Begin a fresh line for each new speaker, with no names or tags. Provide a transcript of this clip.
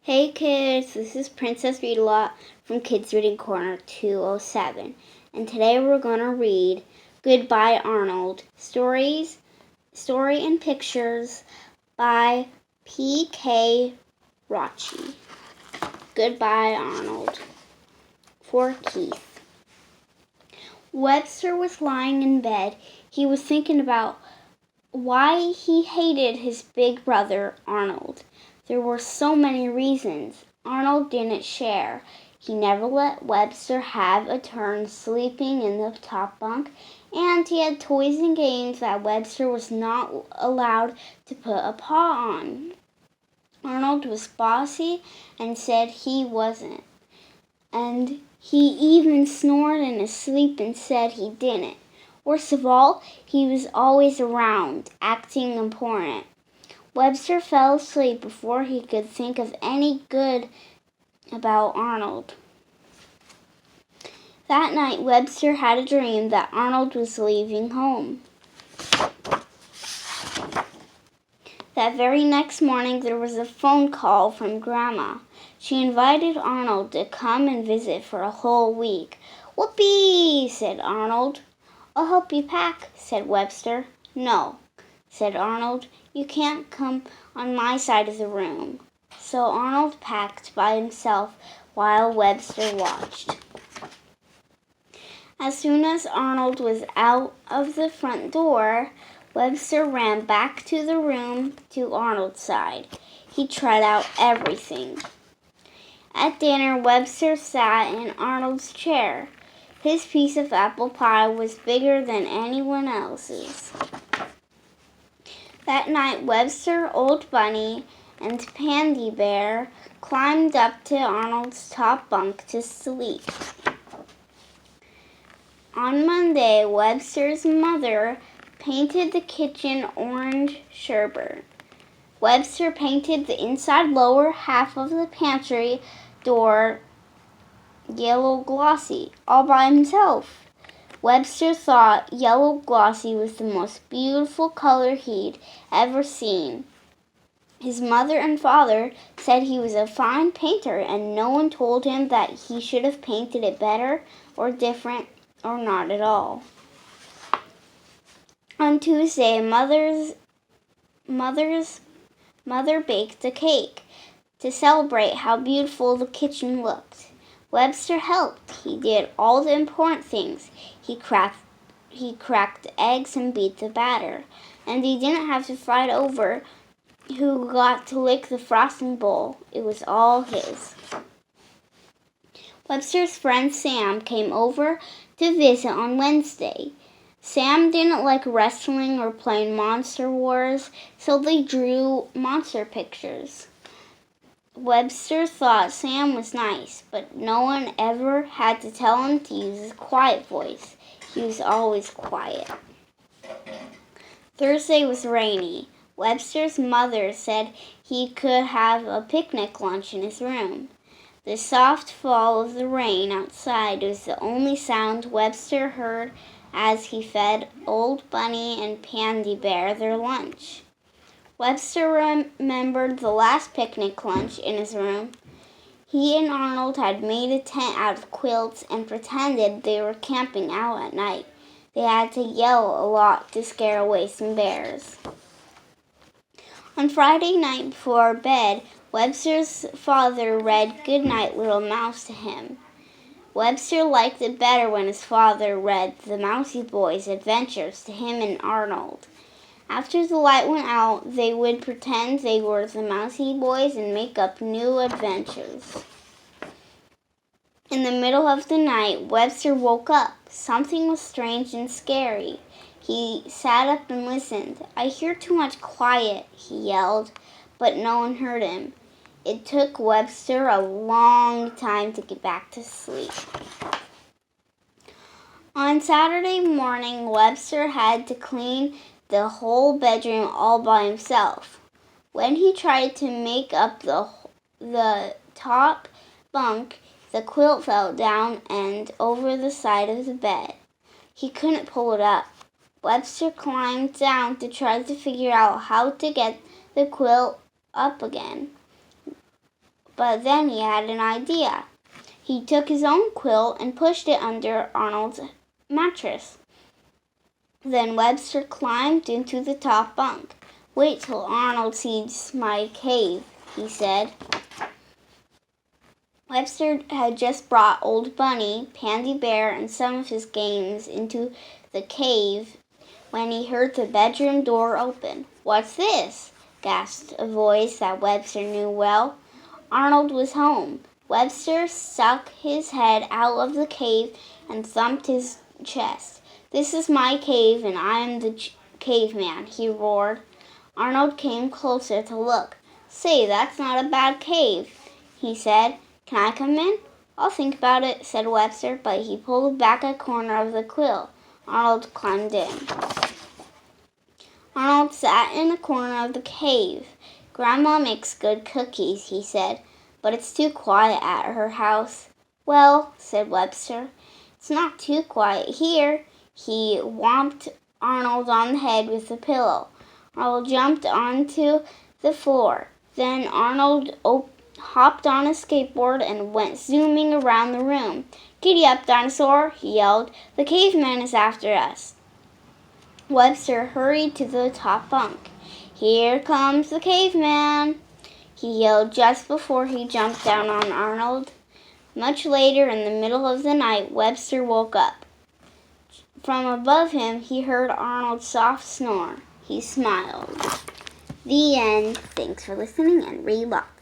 Hey kids, this is Princess Readalong from Kids Reading Corner 207, and today we're going to read Goodbye Arnold, Story and Pictures by P.K.Roche. Goodbye Arnold. For Keith. Webster was lying in bed. He was thinking about why he hated his big brother Arnold. There were so many reasons. Arnold didn't share. He never let Webster have a turn sleeping in the top bunk, and he had toys and games that Webster was not allowed to put a paw on. Arnold was bossy and said he wasn't, and he even snored in his sleep and said he didn't. Worst of all, he was always around, acting important. Webster fell asleep before he could think of any good about Arnold. That night, Webster had a dream that Arnold was leaving home. That very next morning, there was a phone call from Grandma. She invited Arnold to come and visit for a whole week. "Whoopee!" said Arnold. "I'll help you pack," said Webster. "No," said Arnold. "You can't come on my side of the room." So Arnold packed by himself while Webster watched. As soon as Arnold was out of the front door, Webster ran back to the room to Arnold's side. He tried out everything. At dinner, Webster sat in Arnold's chair. His piece of apple pie was bigger than anyone else's. That night, Webster, Old Bunny, and Pandy Bear climbed up to Arnold's top bunk to sleep. On Monday, Webster's mother painted the kitchen orange sherbet. Webster painted the inside lower half of the pantry door yellow glossy, all by himself. Webster thought yellow glossy was the most beautiful color he'd ever seen. His mother and father said he was a fine painter, and no one told him that he should have painted it better or different or not at all. On Tuesday, Mother baked a cake to celebrate how beautiful the kitchen looked. Webster helped. He did all the important things. He cracked eggs and beat the batter. And he didn't have to fight over who got to lick the frosting bowl. It was all his. Webster's friend Sam came over to visit on Wednesday. Sam didn't like wrestling or playing Monster Wars, so they drew monster pictures. Webster thought Sam was nice, but no one ever had to tell him to use his quiet voice. He was always quiet. Thursday was rainy. Webster's mother said he could have a picnic lunch in his room. The soft fall of the rain outside was the only sound Webster heard as he fed Old Bunny and Pandy Bear their lunch. Webster remembered the last picnic lunch in his room. He and Arnold had made a tent out of quilts and pretended they were camping out at night. They had to yell a lot to scare away some bears. On Friday night before bed, Webster's father read "Goodnight, Little Mouse" to him. Webster liked it better when his father read the Mousy Boys' adventures to him and Arnold. After the light went out, they would pretend they were the Mousy Boys and make up new adventures. In the middle of the night, Webster woke up. Something was strange and scary. He sat up and listened. "I hear too much quiet," he yelled, but no one heard him. It took Webster a long time to get back to sleep. On Saturday morning, Webster had to clean the whole bedroom all by himself. When he tried to make up the top bunk, the quilt fell down and over the side of the bed. He couldn't pull it up. Webster climbed down to try to figure out how to get the quilt up again. But then he had an idea. He took his own quilt and pushed it under Arnold's mattress. Then Webster climbed into the top bunk. "Wait till Arnold sees my cave," he said. Webster had just brought Old Bunny, Pandy Bear, and some of his games into the cave when he heard the bedroom door open. "What's this?" gasped a voice that Webster knew well. Arnold was home. Webster stuck his head out of the cave and thumped his chest. "This is my cave, and I am the caveman," he roared. Arnold came closer to look. "Say, that's not a bad cave," he said. "Can I come in?" "I'll think about it," said Webster, but he pulled back a corner of the quilt. Arnold climbed in. Arnold sat in a corner of the cave. "Grandma makes good cookies," he said, "but it's too quiet at her house." "Well," said Webster, "it's not too quiet here." He whomped Arnold on the head with the pillow. Arnold jumped onto the floor. Then Arnold hopped on a skateboard and went zooming around the room. "Giddy up, dinosaur," he yelled. "The caveman is after us." Webster hurried to the top bunk. "Here comes the caveman," he yelled just before he jumped down on Arnold. Much later in the middle of the night, Webster woke up. From above him, he heard Arnold's soft snore. He smiled. The end. Thanks for listening, and read lots.